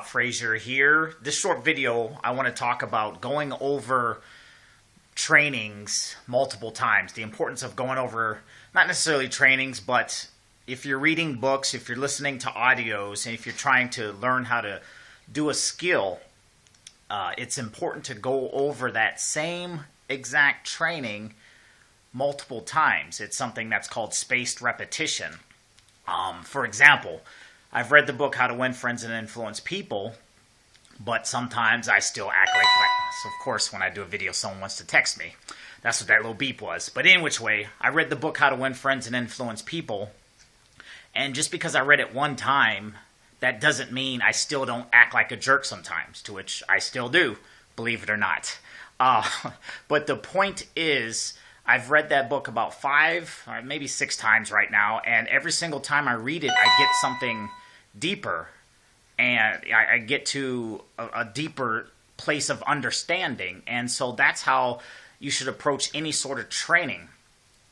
Fraser here. This short video, I want to talk about going over trainings multiple times. The importance of going over, not necessarily trainings, but if you're reading books, if you're listening to audios, and if you're trying to learn how to do a skill, it's important to go over that same exact training multiple times. It's something that's called spaced repetition. For example, I've read the book How to Win Friends and Influence People, but sometimes I still act like so of course, when I do a video, someone wants to text me. That's what that little beep was. But in which way, I read the book How to Win Friends and Influence People, and just because I read it one time, that doesn't mean I still don't act like a jerk sometimes, to which I still do, believe it or not. But the point is, I've read that book about 5 or maybe 6 times right now, and every single time I read it, I get something deeper, and I get to a deeper place of understanding. And so that's how you should approach any sort of training.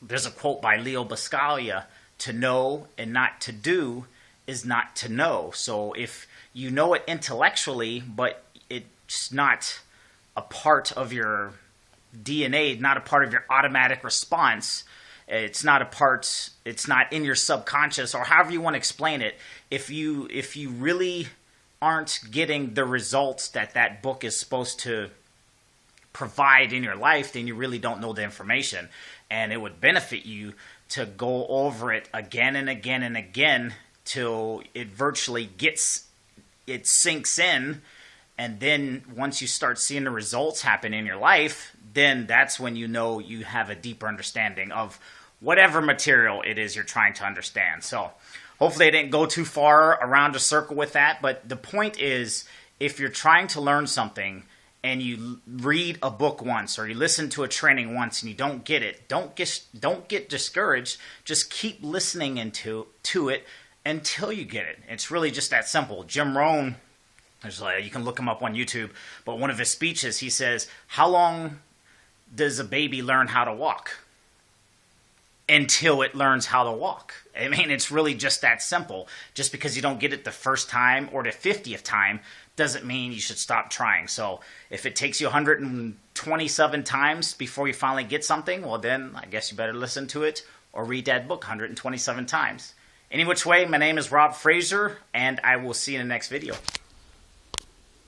There's a quote by Leo Buscaglia: "To know and not to do is not to know." So if you know it intellectually, but it's not a part of your DNA, not a part of your automatic response, it's not in your subconscious, or however you want to explain it, if you really aren't getting the results that book is supposed to provide in your life, then you really don't know the information. And it would benefit you to go over it again and again and again till it virtually sinks in. And then once you start seeing the results happen in your life, then that's when you know you have a deeper understanding of whatever material it is you're trying to understand. So hopefully I didn't go too far around a circle with that. But the point is, if you're trying to learn something and you read a book once or you listen to a training once and you don't get it, don't get discouraged. Just keep listening to it until you get it. It's really just that simple. Jim Rohn, you can look him up on YouTube, but one of his speeches, he says, "How long does a baby learn how to walk?" Until it learns how to walk. I mean, it's really just that simple. Just because you don't get it the first time or the 50th time doesn't mean you should stop trying. So if it takes you 127 times before you finally get something, well then I guess you better listen to it or read that book 127 times. Any which way, my name is Rob Fraser, and I will see you in the next video.